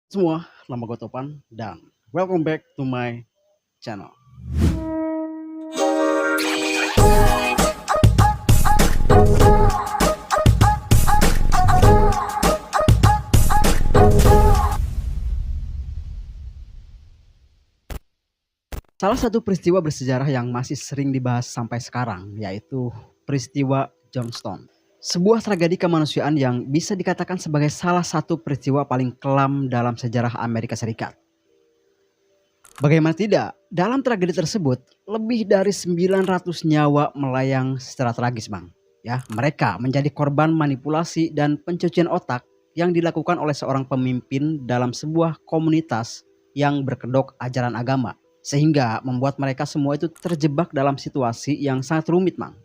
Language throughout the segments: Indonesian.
Semua, nama gue Topan dan welcome back to my channel. Salah satu peristiwa bersejarah yang masih sering dibahas sampai sekarang yaitu peristiwa Johnstown. Sebuah tragedi kemanusiaan yang bisa dikatakan sebagai salah satu peristiwa paling kelam dalam sejarah Amerika Serikat. Bagaimana tidak, dalam tragedi tersebut lebih dari 900 nyawa melayang secara tragis, Bang. Ya, mereka menjadi korban manipulasi dan pencucian otak yang dilakukan oleh seorang pemimpin dalam sebuah komunitas yang berkedok ajaran agama, sehingga membuat mereka semua itu terjebak dalam situasi yang sangat rumit, Bang.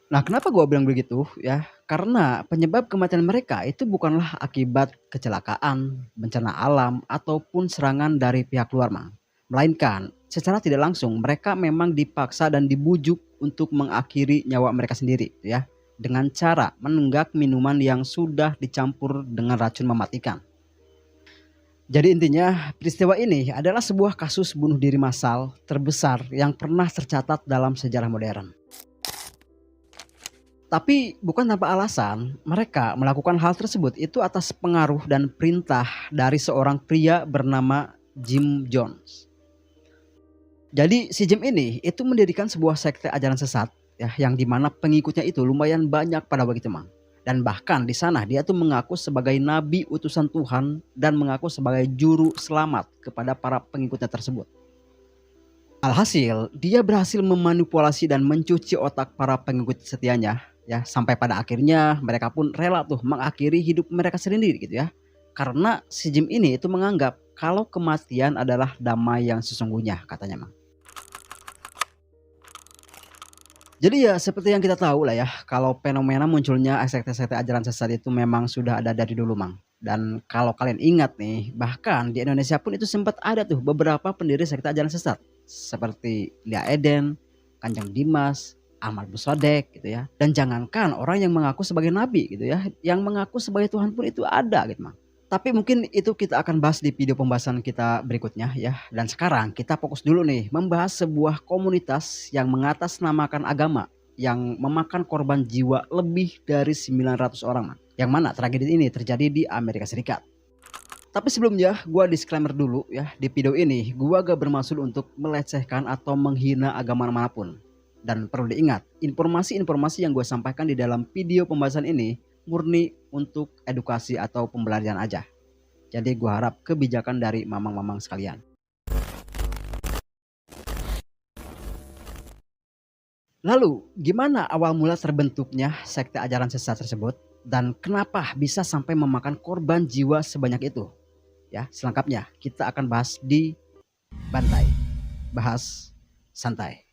Nah, kenapa gua bilang begitu ya? Karena penyebab kematian mereka itu bukanlah akibat kecelakaan, bencana alam, ataupun serangan dari pihak luar, Mang. Melainkan secara tidak langsung mereka memang dipaksa dan dibujuk untuk mengakhiri nyawa mereka sendiri, ya, dengan cara menenggak minuman yang sudah dicampur dengan racun mematikan. Jadi intinya peristiwa ini adalah sebuah kasus bunuh diri massal terbesar yang pernah tercatat dalam sejarah modern. Tapi bukan tanpa alasan, mereka melakukan hal tersebut itu atas pengaruh dan perintah dari seorang pria bernama Jim Jones. Jadi si Jim ini itu mendirikan sebuah sekte ajaran sesat ya, yang dimana pengikutnya itu lumayan banyak pada waktu itu, Mang. Dan bahkan di sana dia tuh mengaku sebagai nabi utusan Tuhan dan mengaku sebagai juru selamat kepada para pengikutnya tersebut. Alhasil, dia berhasil memanipulasi dan mencuci otak para pengikut setianya ya, sampai pada akhirnya mereka pun rela tuh mengakhiri hidup mereka sendiri gitu ya. Karena si Jim ini itu menganggap kalau kematian adalah damai yang sesungguhnya katanya, Mang. Jadi ya seperti yang kita tahu lah ya, kalau fenomena munculnya sekte-sekte ajaran sesat itu memang sudah ada dari dulu, Mang. Dan kalau kalian ingat nih, bahkan di Indonesia pun itu sempat ada tuh beberapa pendiri sekte ajaran sesat. Seperti Lia Eden, Kanjeng Dimas, Ahmad Busodek gitu ya. Dan jangankan orang yang mengaku sebagai nabi gitu ya, yang mengaku sebagai Tuhan pun itu ada gitu, Mang. Tapi mungkin itu kita akan bahas di video pembahasan kita berikutnya ya. Dan sekarang kita fokus dulu nih membahas sebuah komunitas yang mengatasnamakan agama yang memakan korban jiwa lebih dari 900 orang, Mang. Yang mana tragedi ini terjadi di Amerika Serikat. Tapi sebelumnya gua disclaimer dulu ya, di video ini gua gak bermaksud untuk melecehkan atau menghina agama manapun. Dan perlu diingat, informasi-informasi yang gue sampaikan di dalam video pembahasan ini murni untuk edukasi atau pembelajaran aja. Jadi gue harap kebijakan dari mamang-mamang sekalian. Lalu, gimana awal mula terbentuknya sekte ajaran sesat tersebut? Dan kenapa bisa sampai memakan korban jiwa sebanyak itu? Ya, selengkapnya kita akan bahas di Bantai. Bahas santai.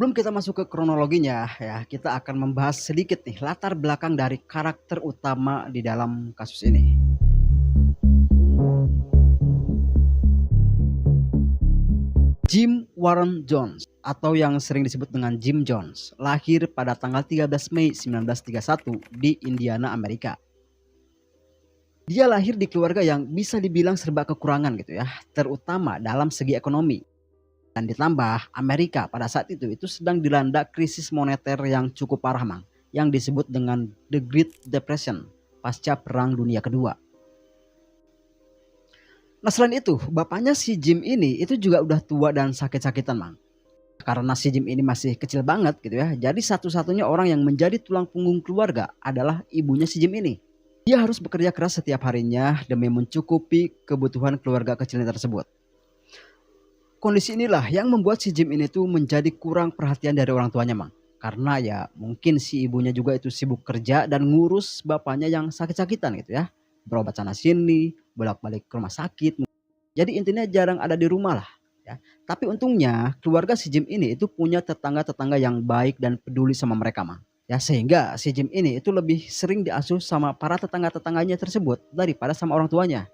Sebelum kita masuk ke kronologinya ya, kita akan membahas sedikit nih latar belakang dari karakter utama di dalam kasus ini. Jim Warren Jones atau yang sering disebut dengan Jim Jones lahir pada tanggal 13 Mei 1931 di Indiana, Amerika. Dia lahir di keluarga yang bisa dibilang serba kekurangan gitu ya, terutama dalam segi ekonomi. Dan ditambah Amerika pada saat itu sedang dilanda krisis moneter yang cukup parah, Mang, yang disebut dengan The Great Depression pasca Perang Dunia Kedua. Nah selain itu bapaknya si Jim ini itu juga udah tua dan sakit-sakitan, Mang. Karena si Jim ini masih kecil banget gitu ya, jadi satu-satunya orang yang menjadi tulang punggung keluarga adalah ibunya si Jim ini. Dia harus bekerja keras setiap harinya demi mencukupi kebutuhan keluarga kecilnya tersebut. Kondisi inilah yang membuat si Jim ini tuh menjadi kurang perhatian dari orang tuanya, Mang. Karena ya mungkin si ibunya juga itu sibuk kerja dan ngurus bapaknya yang sakit-sakitan gitu ya. Berobat sana sini, bolak-balik ke rumah sakit. Jadi intinya jarang ada di rumah lah ya. Tapi untungnya keluarga si Jim ini itu punya tetangga-tetangga yang baik dan peduli sama mereka, Mang. Ya sehingga si Jim ini itu lebih sering diasuh sama para tetangga-tetangganya tersebut daripada sama orang tuanya.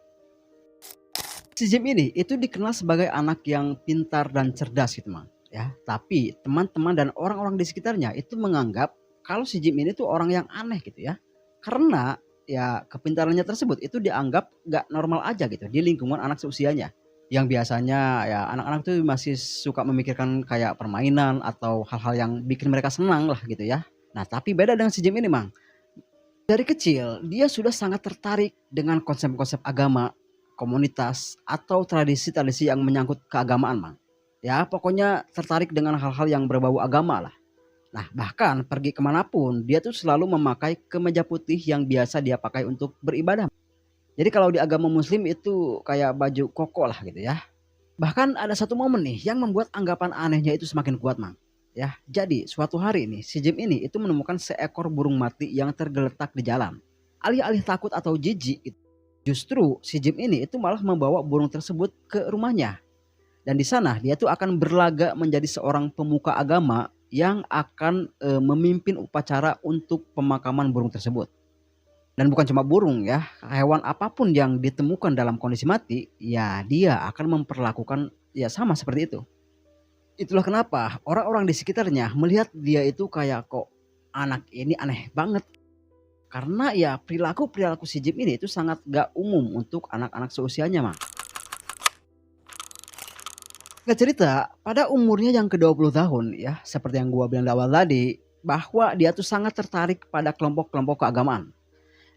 Si Jim ini itu dikenal sebagai anak yang pintar dan cerdas gitu, Mang. Ya, tapi teman-teman dan orang-orang di sekitarnya itu menganggap kalau si Jim ini tuh orang yang aneh gitu ya. Karena ya kepintarannya tersebut itu dianggap gak normal aja gitu di lingkungan anak seusianya. Yang biasanya ya anak-anak tuh masih suka memikirkan kayak permainan atau hal-hal yang bikin mereka senang lah gitu ya. Nah tapi beda dengan si Jim ini Mang. Dari kecil dia sudah sangat tertarik dengan konsep-konsep agama, komunitas, atau tradisi-tradisi yang menyangkut keagamaan Mang. Ya pokoknya tertarik dengan hal-hal yang berbau agama lah. Nah bahkan pergi kemanapun dia tuh selalu memakai kemeja putih yang biasa dia pakai untuk beribadah. Jadi kalau di agama muslim itu kayak baju koko lah gitu ya. Bahkan ada satu momen nih yang membuat anggapan anehnya itu semakin kuat Mang. Ya, jadi suatu hari nih si Jim ini itu menemukan seekor burung mati yang tergeletak di jalan. Alih-alih takut atau jijik, justru si Jim ini itu malah membawa burung tersebut ke rumahnya. Dan di sana dia tuh akan berlaga menjadi seorang pemuka agama yang akan memimpin upacara untuk pemakaman burung tersebut. Dan bukan cuma burung ya, hewan apapun yang ditemukan dalam kondisi mati, ya dia akan memperlakukan ya sama seperti itu. Itulah kenapa orang-orang di sekitarnya melihat dia itu kayak kok anak ini aneh banget. Karena ya perilaku-perilaku si Jim ini itu sangat gak umum untuk anak-anak seusianya Mang. Nggak cerita, pada umurnya yang ke-20 tahun ya, seperti yang gua bilang di awal tadi, bahwa dia tuh sangat tertarik pada kelompok-kelompok keagamaan.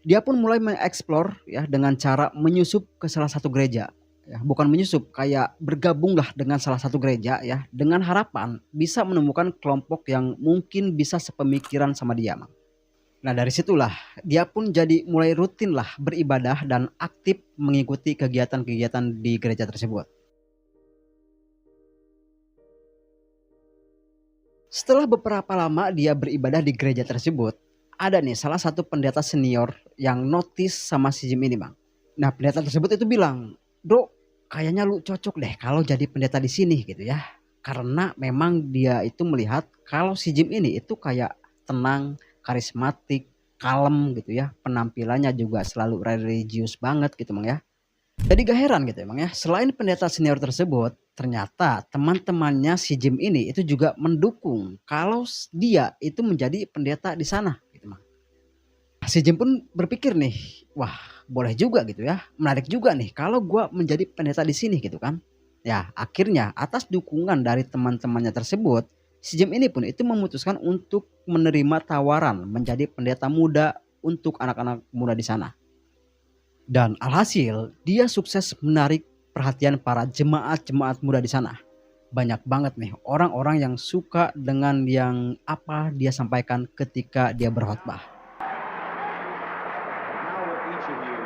Dia pun mulai mengeksplor ya dengan cara menyusup ke salah satu gereja. Ya, bukan menyusup, kayak bergabunglah dengan salah satu gereja ya, dengan harapan bisa menemukan kelompok yang mungkin bisa sepemikiran sama dia, Mang. Nah dari situlah dia pun jadi mulai rutin lah beribadah dan aktif mengikuti kegiatan-kegiatan di gereja tersebut. Setelah beberapa lama dia beribadah di gereja tersebut, ada nih salah satu pendeta senior yang notice sama si Jim ini Bang. Nah pendeta tersebut itu bilang, "Bro, kayaknya lu cocok deh kalau jadi pendeta di sini gitu ya." Karena memang dia itu melihat kalau si Jim ini itu kayak tenang, karismatik, kalem gitu ya. Penampilannya juga selalu religius banget gitu Bang ya. Jadi gak heran gitu emang ya, selain pendeta senior tersebut, ternyata teman-temannya si Jim ini itu juga mendukung kalau dia itu menjadi pendeta di sana gitu Mang. Si Jim pun berpikir nih, wah boleh juga gitu ya, menarik juga nih kalau gua menjadi pendeta di sini gitu kan. Ya akhirnya atas dukungan dari teman-temannya tersebut, si Jim ini pun itu memutuskan untuk menerima tawaran menjadi pendeta muda untuk anak-anak muda di sana. Dan alhasil dia sukses menarik perhatian para jemaat-jemaat muda di sana. Banyak banget nih orang-orang yang suka dengan yang apa dia sampaikan ketika dia berkhotbah. Now will each of you,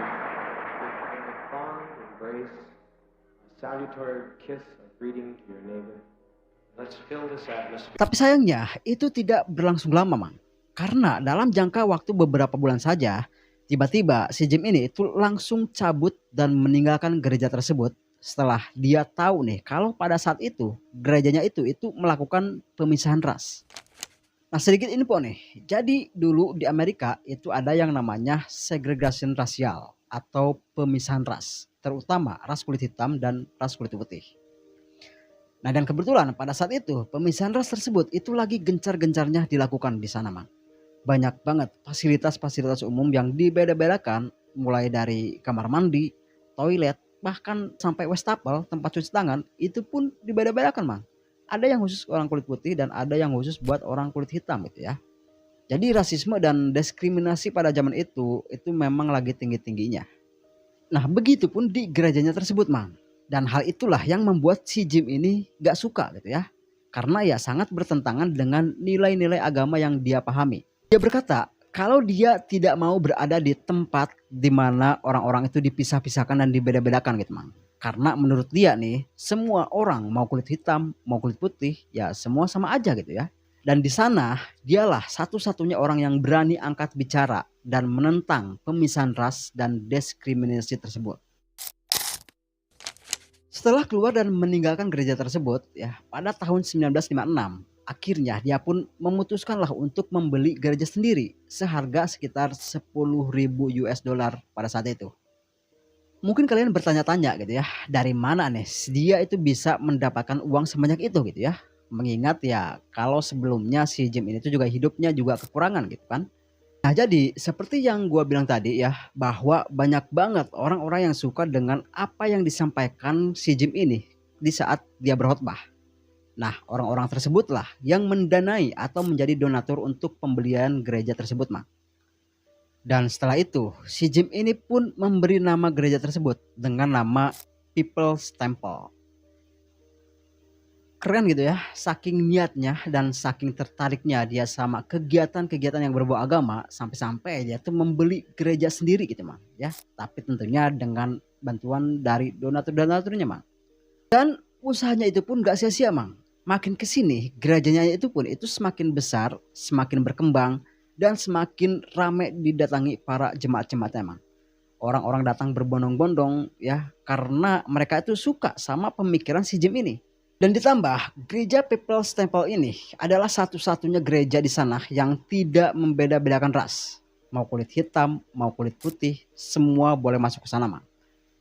with a fond embrace, a salutary kiss of greeting to your neighbor. Let's fill this atmosphere. Tapi sayangnya itu tidak berlangsung lama Mang. Karena dalam jangka waktu beberapa bulan saja, tiba-tiba si Jim ini itu langsung cabut dan meninggalkan gereja tersebut setelah dia tahu nih kalau pada saat itu gerejanya itu melakukan pemisahan ras. Nah sedikit info nih, jadi dulu di Amerika itu ada yang namanya segregation rasial atau pemisahan ras, terutama ras kulit hitam dan ras kulit putih. Nah dan kebetulan pada saat itu pemisahan ras tersebut itu lagi gencar-gencarnya dilakukan di sana Mang. Banyak banget fasilitas-fasilitas umum yang dibeda-bedakan mulai dari kamar mandi, toilet, bahkan sampai wastafel tempat cuci tangan itu pun dibeda-bedakan Mang. Ada yang khusus orang kulit putih dan ada yang khusus buat orang kulit hitam gitu ya. Jadi rasisme dan diskriminasi pada zaman itu memang lagi tinggi-tingginya. Nah begitu pun di gerejanya tersebut Mang. Dan hal itulah yang membuat si Jim ini gak suka gitu ya. Karena ya sangat bertentangan dengan nilai-nilai agama yang dia pahami. Dia berkata kalau dia tidak mau berada di tempat di mana orang-orang itu dipisah-pisahkan dan dibeda-bedakan gitu Mang. Karena menurut dia nih semua orang mau kulit hitam mau kulit putih ya semua sama aja gitu ya. Dan di sana dialah satu-satunya orang yang berani angkat bicara dan menentang pemisahan ras dan diskriminasi tersebut. Setelah keluar dan meninggalkan gereja tersebut ya pada tahun 1956 akhirnya dia pun memutuskanlah untuk membeli gereja sendiri seharga sekitar 10.000 US dollar pada saat itu. Mungkin kalian bertanya-tanya gitu ya dari mana nih dia itu bisa mendapatkan uang sebanyak itu gitu ya. Mengingat ya kalau sebelumnya si Jim ini tuh juga hidupnya juga kekurangan gitu kan. Nah jadi seperti yang gua bilang tadi ya, bahwa banyak banget orang-orang yang suka dengan apa yang disampaikan si Jim ini di saat dia berkhotbah. Nah orang-orang tersebutlah yang mendanai atau menjadi donatur untuk pembelian gereja tersebut Mang. Dan setelah itu si Jim ini pun memberi nama gereja tersebut dengan nama People's Temple. Keren gitu ya, saking niatnya dan saking tertariknya dia sama kegiatan-kegiatan yang berbau agama sampai-sampai dia tuh membeli gereja sendiri gitu Mang ya. Tapi tentunya dengan bantuan dari donatur-donaturnya Mang. Dan usahanya itu pun gak sia-sia Mang. Makin kesini gerejanya itu pun itu semakin besar, semakin berkembang dan semakin ramai didatangi para jemaat-jemaatnya Mang. Orang-orang datang berbondong-bondong ya karena mereka itu suka sama pemikiran si Jim ini. Dan ditambah gereja People's Temple ini adalah satu-satunya gereja di sana yang tidak membeda-bedakan ras. Mau kulit hitam, mau kulit putih, semua boleh masuk ke sana Mang.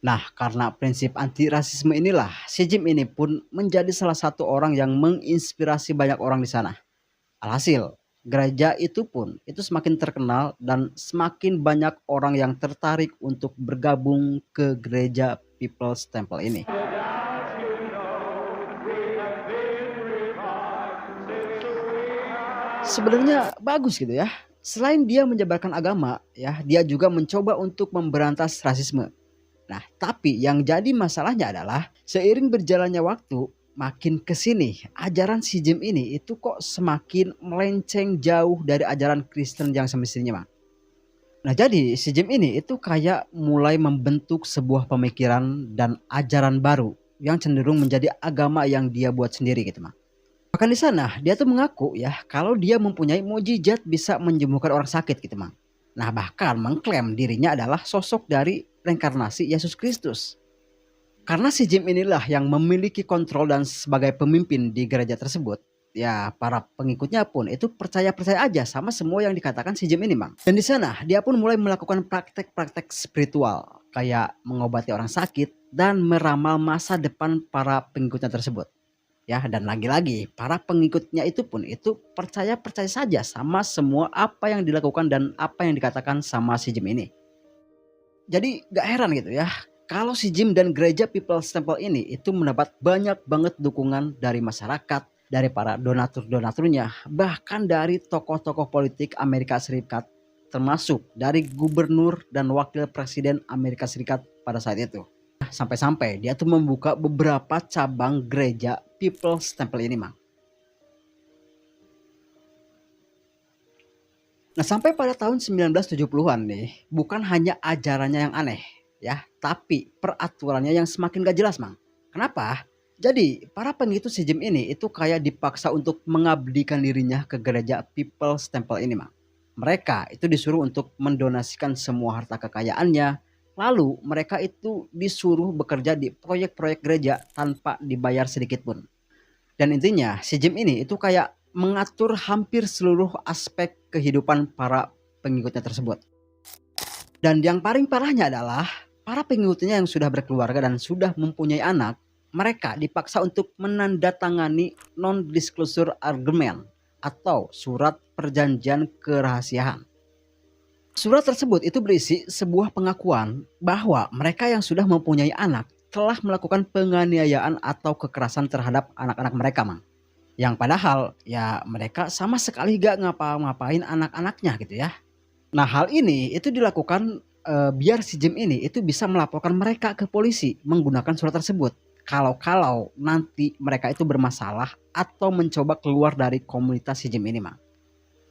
Nah karena prinsip anti rasisme inilah si Jim ini pun menjadi salah satu orang yang menginspirasi banyak orang di sana. Alhasil gereja itu pun itu semakin terkenal dan semakin banyak orang yang tertarik untuk bergabung ke gereja People's Temple ini. Sebenarnya bagus gitu ya. Selain dia menyebarkan agama ya, dia juga mencoba untuk memberantas rasisme. Nah, tapi yang jadi masalahnya adalah seiring berjalannya waktu, makin kesini ajaran si Jim ini itu kok semakin melenceng jauh dari ajaran Kristen yang semestinya, Bang. Nah, jadi si Jim ini itu kayak mulai membentuk sebuah pemikiran dan ajaran baru yang cenderung menjadi agama yang dia buat sendiri gitu, Bang. Bahkan di sana dia tuh mengaku ya kalau dia mempunyai mukjizat bisa menyembuhkan orang sakit gitu Mang. Nah bahkan mengklaim dirinya adalah sosok dari reinkarnasi Yesus Kristus. Karena si Jim inilah yang memiliki kontrol dan sebagai pemimpin di gereja tersebut. Ya para pengikutnya pun itu percaya-percaya aja sama semua yang dikatakan si Jim ini Mang. Dan di sana dia pun mulai melakukan praktek-praktek spiritual. Kayak mengobati orang sakit dan meramal masa depan para pengikutnya tersebut. Ya dan lagi-lagi para pengikutnya itu pun itu percaya-percaya saja sama semua apa yang dilakukan dan apa yang dikatakan sama si Jim ini. Jadi gak heran gitu ya kalau si Jim dan gereja People's Temple ini itu mendapat banyak banget dukungan dari masyarakat, dari para donatur-donaturnya, bahkan dari tokoh-tokoh politik Amerika Serikat, termasuk dari gubernur dan wakil presiden Amerika Serikat pada saat itu. Sampai-sampai dia tuh membuka beberapa cabang gereja People's Temple ini Mang. Nah sampai pada tahun 1970-an nih, bukan hanya ajarannya yang aneh ya, tapi peraturannya yang semakin gak jelas Mang. Kenapa? Jadi para pengikut si Jim ini itu kayak dipaksa untuk mengabdikan dirinya ke gereja People's Temple ini Mang. Mereka itu disuruh untuk mendonasikan semua harta kekayaannya. Lalu mereka itu disuruh bekerja di proyek-proyek gereja tanpa dibayar sedikit pun. Dan intinya si Jim ini itu kayak mengatur hampir seluruh aspek kehidupan para pengikutnya tersebut. Dan yang paling parahnya adalah para pengikutnya yang sudah berkeluarga dan sudah mempunyai anak, mereka dipaksa untuk menandatangani non-disclosure agreement atau surat perjanjian kerahasiaan. Surat tersebut itu berisi sebuah pengakuan bahwa mereka yang sudah mempunyai anak telah melakukan penganiayaan atau kekerasan terhadap anak-anak mereka Mang. Yang padahal ya mereka sama sekali gak ngapa-ngapain anak-anaknya gitu ya. Nah hal ini itu dilakukan biar si Jim ini itu bisa melaporkan mereka ke polisi menggunakan surat tersebut. Kalau nanti mereka itu bermasalah atau mencoba keluar dari komunitas si Jim ini Mang.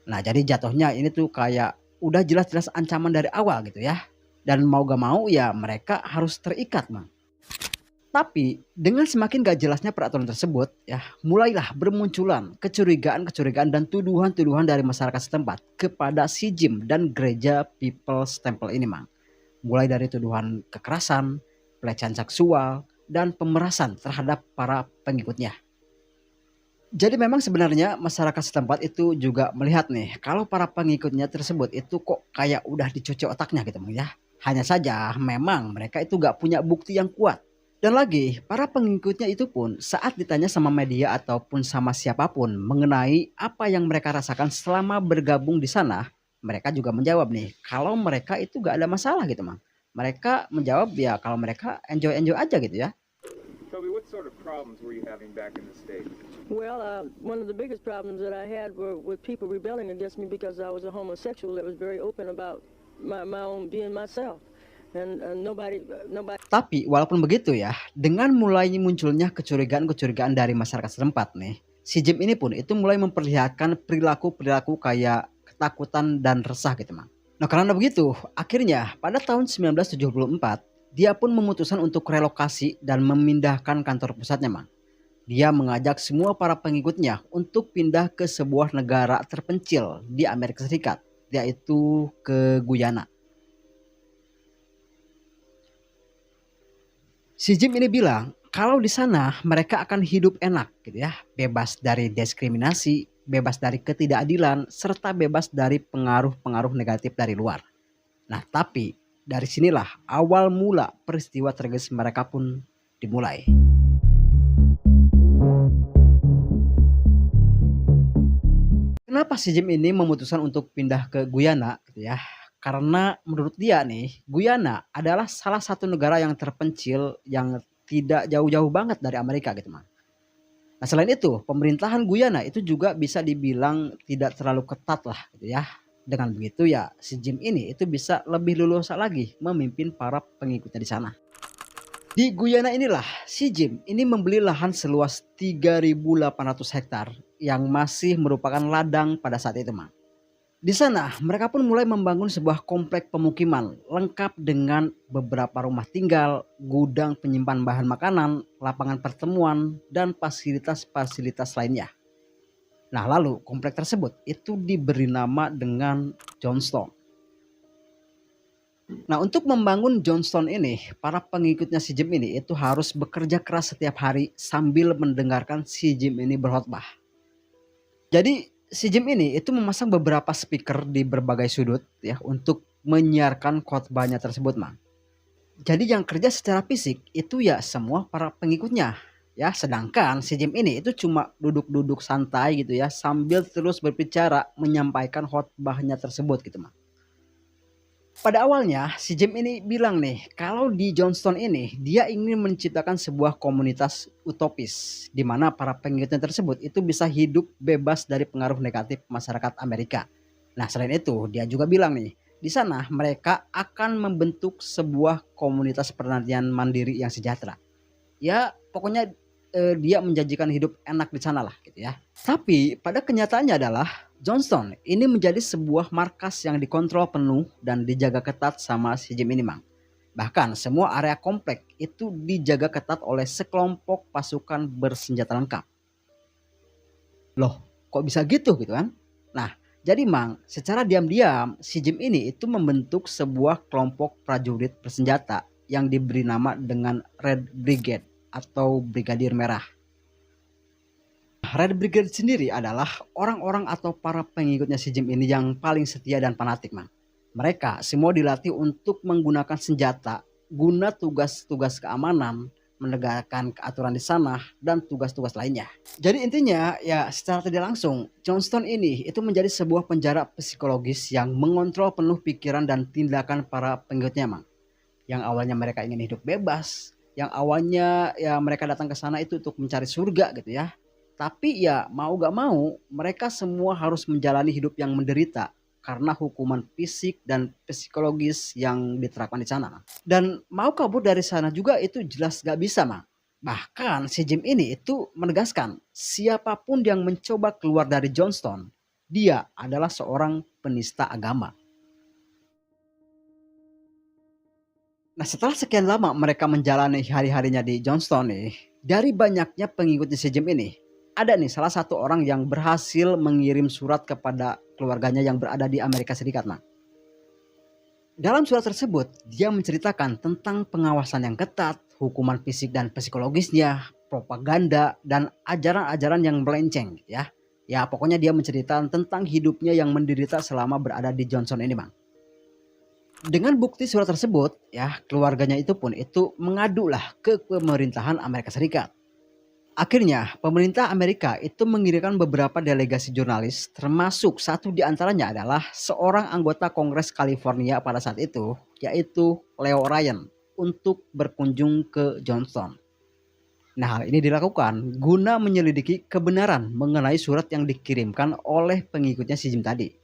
Nah jadi jatuhnya ini tuh kayak udah jelas-jelas ancaman dari awal gitu ya. Dan mau gak mau ya mereka harus terikat Mang. Tapi dengan semakin gak jelasnya peraturan tersebut ya mulailah bermunculan kecurigaan-kecurigaan dan tuduhan-tuduhan dari masyarakat setempat kepada si Jim dan gereja People's Temple ini Mang. Mulai dari tuduhan kekerasan, pelecehan seksual, dan pemerasan terhadap para pengikutnya. Jadi memang sebenarnya masyarakat setempat itu juga melihat nih kalau para pengikutnya tersebut itu kok kayak udah dicuci otaknya gitu Mang ya. Hanya saja memang mereka itu gak punya bukti yang kuat. Dan lagi, para pengikutnya itu pun saat ditanya sama media ataupun sama siapapun mengenai apa yang mereka rasakan selama bergabung di sana, mereka juga menjawab nih, kalau mereka itu gak ada masalah gitu, Mang. Mereka menjawab ya kalau mereka enjoy-enjoy aja gitu ya. Toby, what sort of problems were you having back in the States? Well, one of the biggest problems that I had were with people rebelling against me because I was a homosexual that was very open about my own being myself. And nobody. Tapi walaupun begitu ya, dengan mulai munculnya kecurigaan-kecurigaan dari masyarakat setempat nih, si Jim ini pun itu mulai memperlihatkan perilaku-perilaku kayak ketakutan dan resah gitu, Mang. Nah, karena begitu, akhirnya pada tahun 1974, dia pun memutuskan untuk relokasi dan memindahkan kantor pusatnya, Mang. Dia mengajak semua para pengikutnya untuk pindah ke sebuah negara terpencil di Amerika Serikat, yaitu ke Guyana. Si Jim ini bilang kalau di sana mereka akan hidup enak gitu ya, bebas dari diskriminasi, bebas dari ketidakadilan, serta bebas dari pengaruh-pengaruh negatif dari luar. Nah, tapi dari sinilah awal mula peristiwa tragis mereka pun dimulai. Kenapa si Jim ini memutuskan untuk pindah ke Guyana gitu ya? Karena menurut dia nih, Guyana adalah salah satu negara yang terpencil yang tidak jauh-jauh banget dari Amerika gitu, Mang. Nah, selain itu, pemerintahan Guyana itu juga bisa dibilang tidak terlalu ketat lah gitu ya. Dengan begitu ya, si Jim ini itu bisa lebih leluasa lagi memimpin para pengikutnya di sana. Di Guyana inilah si Jim ini membeli lahan seluas 3.800 hektar yang masih merupakan ladang pada saat itu, Mang. Di sana mereka pun mulai membangun sebuah komplek pemukiman lengkap dengan beberapa rumah tinggal, gudang penyimpan bahan makanan, lapangan pertemuan, dan fasilitas-fasilitas lainnya. Nah, lalu komplek tersebut itu diberi nama dengan Johnstone. Nah, untuk membangun Johnstone ini, para pengikutnya si Jim ini itu harus bekerja keras setiap hari sambil mendengarkan si Jim ini berkhotbah. Jadi si Jim ini itu memasang beberapa speaker di berbagai sudut ya untuk menyiarkan khotbahnya tersebut, Mang. Jadi yang kerja secara fisik itu ya semua para pengikutnya ya, sedangkan si Jim ini itu cuma duduk-duduk santai gitu ya sambil terus berbicara menyampaikan khotbahnya tersebut gitu, Mang. Pada awalnya si Jim ini bilang nih kalau di Johnstone ini dia ingin menciptakan sebuah komunitas utopis di mana para pengikutnya tersebut itu bisa hidup bebas dari pengaruh negatif masyarakat Amerika. Nah, selain itu dia juga bilang nih di sana mereka akan membentuk sebuah komunitas penantian mandiri yang sejahtera. Ya pokoknya dia menjanjikan hidup enak di sana lah gitu ya. Tapi pada kenyataannya adalah Johnstone ini menjadi sebuah markas yang dikontrol penuh dan dijaga ketat sama si Jim ini, Mang. Bahkan semua area komplek itu dijaga ketat oleh sekelompok pasukan bersenjata lengkap. Loh, kok bisa gitu kan? Nah, jadi Mang, secara diam-diam si Jim ini itu membentuk sebuah kelompok prajurit bersenjata yang diberi nama dengan Red Brigade atau Brigadir Merah. Red Brigade sendiri adalah orang-orang atau para pengikutnya si Jim ini yang paling setia dan fanatik, Mang. Mereka semua dilatih untuk menggunakan senjata guna tugas-tugas keamanan, menegakkan keaturan di sana, dan tugas-tugas lainnya. Jadi intinya ya secara tidak langsung, Johnstone ini itu menjadi sebuah penjara psikologis yang mengontrol penuh pikiran dan tindakan para pengikutnya, Mang. Yang awalnya mereka ingin hidup bebas, yang awalnya ya mereka datang ke sana itu untuk mencari surga gitu ya. Tapi ya mau gak mau mereka semua harus menjalani hidup yang menderita karena hukuman fisik dan psikologis yang diterapkan di sana. Dan mau kabur dari sana juga itu jelas gak bisa, Mang. Bahkan si Jim ini itu menegaskan siapapun yang mencoba keluar dari Johnstone, dia adalah seorang penista agama. Nah, setelah sekian lama mereka menjalani hari-harinya di Johnstone nih, dari banyaknya pengikutnya si Jim ini, ada nih salah satu orang yang berhasil mengirim surat kepada keluarganya yang berada di Amerika Serikat, Mang. Dalam surat tersebut, dia menceritakan tentang pengawasan yang ketat, hukuman fisik dan psikologisnya, propaganda, dan ajaran-ajaran yang melenceng ya. Ya pokoknya dia menceritakan tentang hidupnya yang menderita selama berada di Johnstone ini, Mang. Dengan bukti surat tersebut, ya keluarganya itu pun itu mengadulah ke pemerintahan Amerika Serikat. Akhirnya, pemerintah Amerika itu mengirimkan beberapa delegasi jurnalis, termasuk satu di antaranya adalah seorang anggota Kongres California pada saat itu, yaitu Leo Ryan, untuk berkunjung ke Johnston. Nah, hal ini dilakukan guna menyelidiki kebenaran mengenai surat yang dikirimkan oleh pengikutnya si Jim tadi.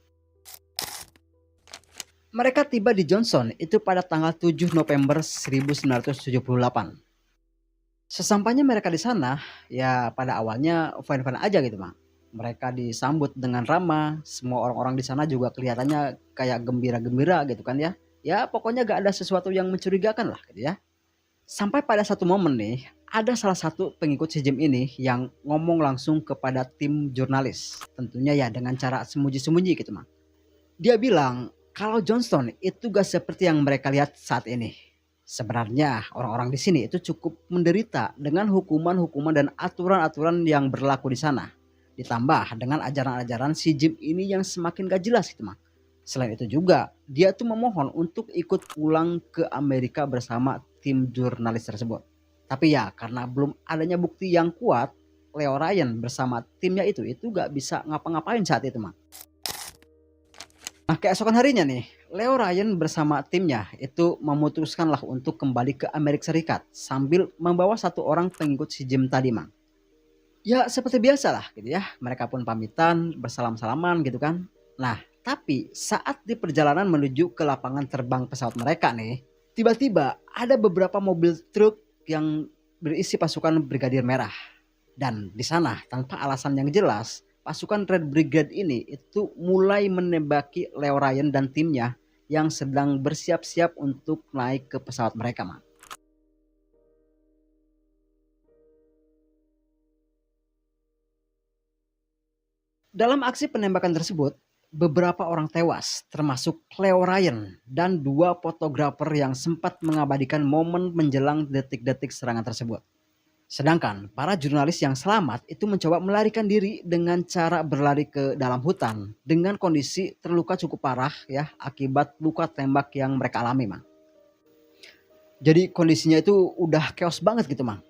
Mereka tiba di Johnston itu pada tanggal 7 November 1978. Sesampainya mereka di sana, ya pada awalnya fine-fine aja gitu, Bang. Mereka disambut dengan ramah, semua orang-orang di sana juga kelihatannya kayak gembira-gembira gitu kan ya. Ya pokoknya gak ada sesuatu yang mencurigakan lah gitu ya. Sampai pada satu momen nih, ada salah satu pengikut si Jim ini yang ngomong langsung kepada tim jurnalis. Tentunya ya dengan cara sembunyi-sembunyi gitu, Bang. Dia bilang kalau Johnston itu gak seperti yang mereka lihat saat ini. Sebenarnya orang-orang di sini itu cukup menderita dengan hukuman-hukuman dan aturan-aturan yang berlaku di sana. Ditambah dengan ajaran-ajaran si Jim ini yang semakin gak jelas gitu, Mang. Selain itu juga, dia tuh memohon untuk ikut pulang ke Amerika bersama tim jurnalis tersebut. Tapi ya karena belum adanya bukti yang kuat, Leo Ryan bersama timnya itu gak bisa ngapa-ngapain saat itu, Mang. Nah, keesokan harinya nih, Leo Ryan bersama timnya itu memutuskanlah untuk kembali ke Amerika Serikat sambil membawa satu orang pengikut si Jim tadi, Mang. Ya seperti biasa lah gitu ya, mereka pun pamitan, bersalam-salaman gitu kan. Nah, tapi saat di perjalanan menuju ke lapangan terbang pesawat mereka nih, tiba-tiba ada beberapa mobil truk yang berisi pasukan Brigadir Merah. Dan di sana tanpa alasan yang jelas, pasukan Red Brigade ini itu mulai menembaki Leo Ryan dan timnya yang sedang bersiap-siap untuk naik ke pesawat mereka, Mang. Dalam aksi penembakan tersebut, beberapa orang tewas, termasuk Leo Ryan dan dua fotografer yang sempat mengabadikan momen menjelang detik-detik serangan tersebut. Sedangkan para jurnalis yang selamat itu mencoba melarikan diri dengan cara berlari ke dalam hutan dengan kondisi terluka cukup parah ya akibat luka tembak yang mereka alami, Mang. Jadi kondisinya itu udah chaos banget gitu, Mang.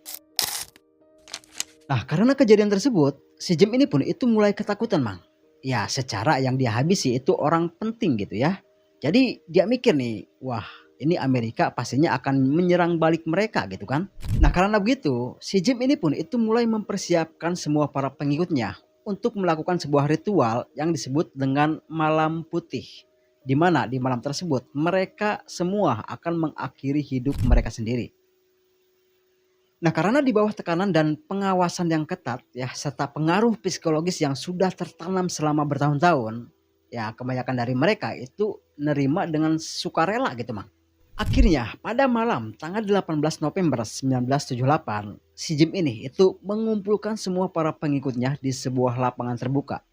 Nah, karena kejadian tersebut, si Jim ini pun itu mulai ketakutan, Mang. Ya, secara yang dia habisi itu orang penting gitu ya. Jadi dia mikir nih, wah ini Amerika pastinya akan menyerang balik mereka gitu kan. Nah karena begitu, si Jim ini pun itu mulai mempersiapkan semua para pengikutnya untuk melakukan sebuah ritual yang disebut dengan Malam Putih. Di mana di malam tersebut mereka semua akan mengakhiri hidup mereka sendiri. Nah karena di bawah tekanan dan pengawasan yang ketat ya serta pengaruh psikologis yang sudah tertanam selama bertahun-tahun, ya kebanyakan dari mereka itu nerima dengan sukarela gitu, Mang. Akhirnya pada malam tanggal 18 November 1978, si Jim ini itu mengumpulkan semua para pengikutnya di sebuah lapangan terbuka.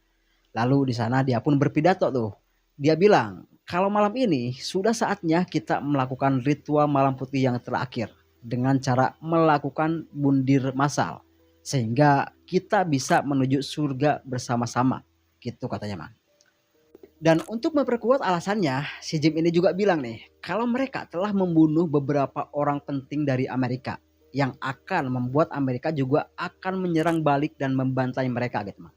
Lalu di sana dia pun berpidato tuh. Dia bilang, kalau malam ini sudah saatnya kita melakukan ritual malam putih yang terakhir dengan cara melakukan bundir massal sehingga kita bisa menuju surga bersama-sama. Gitu katanya, Mang. Dan untuk memperkuat alasannya, si Jim ini juga bilang nih, kalau mereka telah membunuh beberapa orang penting dari Amerika yang akan membuat Amerika juga akan menyerang balik dan membantai mereka gitu, Mang.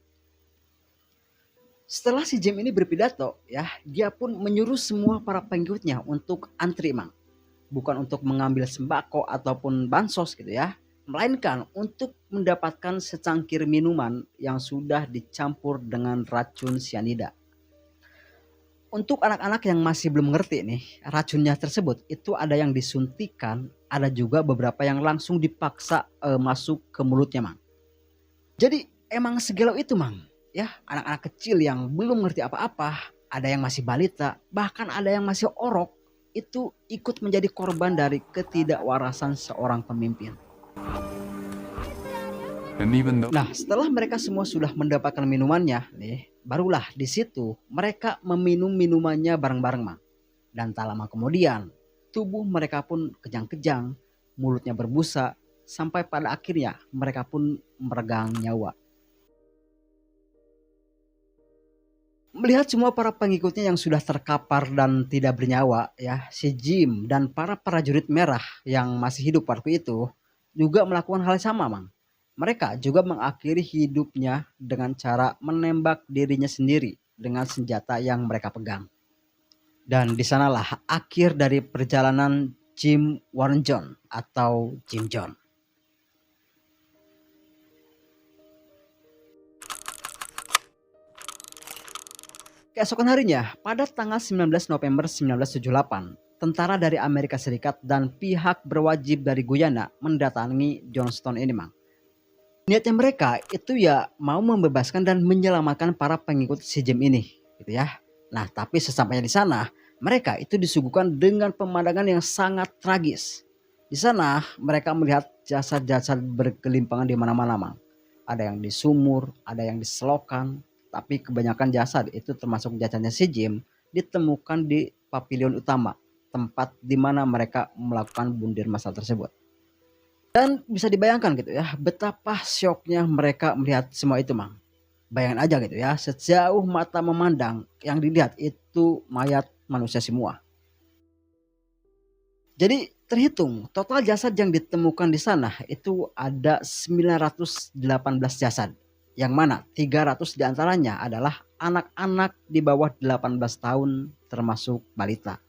Setelah si Jim ini berpidato, ya, dia pun menyuruh semua para pengikutnya untuk antri, Mang. Bukan untuk mengambil sembako ataupun bansos gitu ya, melainkan untuk mendapatkan secangkir minuman yang sudah dicampur dengan racun sianida. Untuk anak-anak yang masih belum ngerti nih, racunnya tersebut itu ada yang disuntikan, ada juga beberapa yang langsung dipaksa masuk ke mulutnya, Mang. Jadi emang segelo itu, Mang. Ya, anak-anak kecil yang belum ngerti apa-apa, ada yang masih balita, bahkan ada yang masih orok, itu ikut menjadi korban dari ketidakwarasan seorang pemimpin. Nah, setelah mereka semua sudah mendapatkan minumannya, nih, barulah di situ mereka meminum minumannya bareng-bareng, Mang. Dan tak lama kemudian, tubuh mereka pun kejang-kejang, mulutnya berbusa, sampai pada akhirnya mereka pun meregang nyawa. Melihat semua para pengikutnya yang sudah terkapar dan tidak bernyawa, ya, si Jim dan para prajurit merah yang masih hidup waktu itu juga melakukan hal yang sama, Mang. Mereka juga mengakhiri hidupnya dengan cara menembak dirinya sendiri dengan senjata yang mereka pegang. Dan di sanalah akhir dari perjalanan Jim Warren John atau Jim John. Keesokan harinya, pada tanggal 19 November 1978, tentara dari Amerika Serikat dan pihak berwajib dari Guyana mendatangi Johnston ini, Mang. Niatnya mereka itu ya mau membebaskan dan menyelamatkan para pengikut si Jim ini, gitu ya. Nah, tapi sesampainya di sana, mereka itu disuguhkan dengan pemandangan yang sangat tragis. Di sana, mereka melihat jasad-jasad bergelimpangan di mana-mana, Mang. Ada yang di sumur, ada yang di selokan, tapi kebanyakan jasad itu termasuk jasadnya si Jim ditemukan di pavilion utama, tempat di mana mereka melakukan bundir massal tersebut. Dan bisa dibayangkan gitu ya, betapa syoknya mereka melihat semua itu, Mang. Bayangin aja gitu ya, sejauh mata memandang yang dilihat itu mayat manusia semua. Jadi terhitung total jasad yang ditemukan di sana itu ada 918 jasad. Yang mana 300 diantaranya adalah anak-anak di bawah 18 tahun termasuk balita.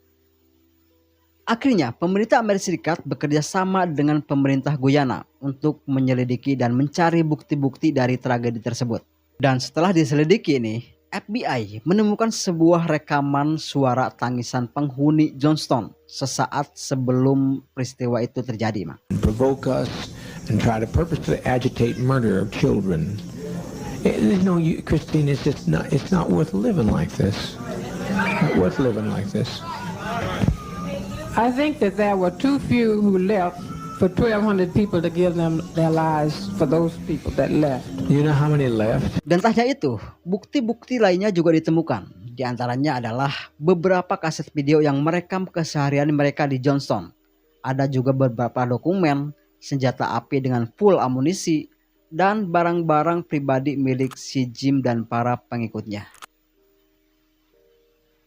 Akhirnya pemerintah Amerika Serikat bekerja sama dengan pemerintah Guyana untuk menyelidiki dan mencari bukti-bukti dari tragedi tersebut. Dan setelah diselidiki ini, FBI menemukan sebuah rekaman suara tangisan penghuni Johnston sesaat sebelum peristiwa itu terjadi, Mak. Provoke us and try to purposely agitate murder of children. Christine, it's not worth living like this. Not worth living like this. I think that there were too few who left for 1,200 people to give them their lives for those people that left. You know how many left? Dan tak hanya itu, bukti-bukti lainnya juga ditemukan. Di antaranya adalah beberapa kaset video yang merekam keseharian mereka di Johnston. Ada juga beberapa dokumen, senjata api dengan full amunisi, dan barang-barang pribadi milik si Jim dan para pengikutnya.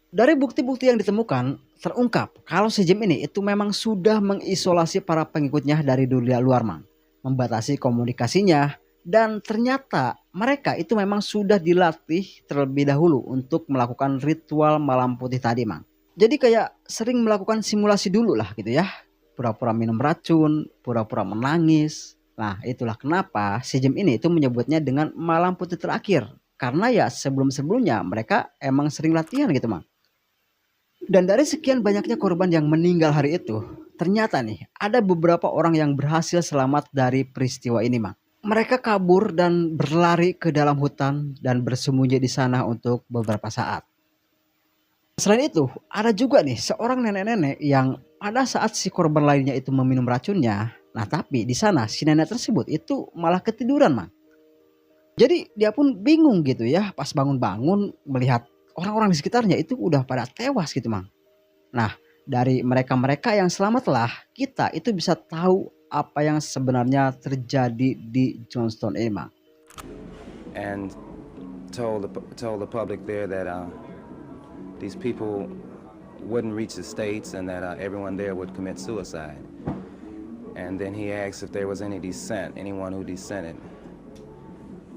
Dari bukti-bukti yang ditemukan, terungkap kalau si Jim ini itu memang sudah mengisolasi para pengikutnya dari dunia luar, Mang. Membatasi komunikasinya, dan ternyata mereka itu memang sudah dilatih terlebih dahulu untuk melakukan ritual malam putih tadi, Mang. Jadi kayak sering melakukan simulasi dulu lah gitu ya. Pura-pura minum racun, pura-pura menangis. Nah, itulah kenapa si Jim ini itu menyebutnya dengan malam putih terakhir. Karena ya sebelum-sebelumnya mereka emang sering latihan gitu, Mang. Dan dari sekian banyaknya korban yang meninggal hari itu, ternyata nih ada beberapa orang yang berhasil selamat dari peristiwa ini, Mang. Mereka kabur dan berlari ke dalam hutan dan bersembunyi di sana untuk beberapa saat. Selain itu, ada juga nih seorang nenek-nenek yang pada saat si korban lainnya itu meminum racunnya, nah tapi di sana si nenek tersebut itu malah ketiduran, Mang. Jadi dia pun bingung gitu ya pas bangun-bangun melihat orang-orang di sekitarnya itu udah pada tewas gitu, Mang. Nah, dari mereka-mereka yang selamatlah kita itu bisa tahu apa yang sebenarnya terjadi di Johnston ini, Mang. And told the public there that these people wouldn't reach the States and that everyone there would commit suicide. And then he asked if there was any dissent, anyone who dissented.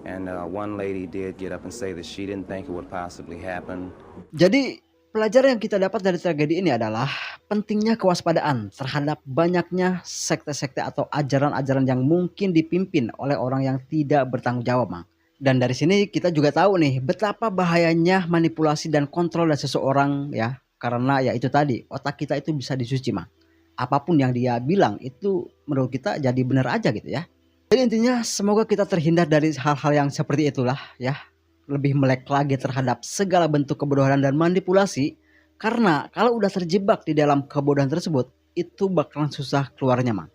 And one lady did get up and say that she didn't think it would possibly happen. Jadi pelajaran yang kita dapat dari tragedi ini adalah pentingnya kewaspadaan terhadap banyaknya sekte-sekte atau ajaran-ajaran yang mungkin dipimpin oleh orang yang tidak bertanggung jawab, Mang. Dan dari sini kita juga tahu nih betapa bahayanya manipulasi dan kontrol dari seseorang ya. Karena ya itu tadi, otak kita itu bisa disuci, Mang. Apapun yang dia bilang itu menurut kita jadi benar aja gitu ya. Jadi intinya semoga kita terhindar dari hal-hal yang seperti itulah ya. Lebih melek lagi terhadap segala bentuk kebodohan dan manipulasi. Karena kalau udah terjebak di dalam kebodohan tersebut, itu bakalan susah keluarnya, Mang.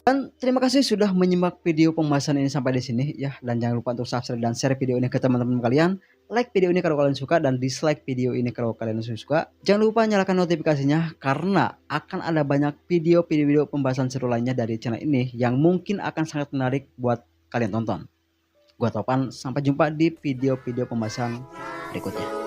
Dan terima kasih sudah menyimak video pembahasan ini sampai di sini ya. Dan jangan lupa untuk subscribe dan share video ini ke teman-teman kalian. Like video ini kalau kalian suka dan dislike video ini kalau kalian suka. Jangan lupa nyalakan notifikasinya karena akan ada banyak video pembahasan seru lainnya dari channel ini yang mungkin akan sangat menarik buat kalian tonton. Gua Topan, sampai jumpa di video-video pembahasan berikutnya.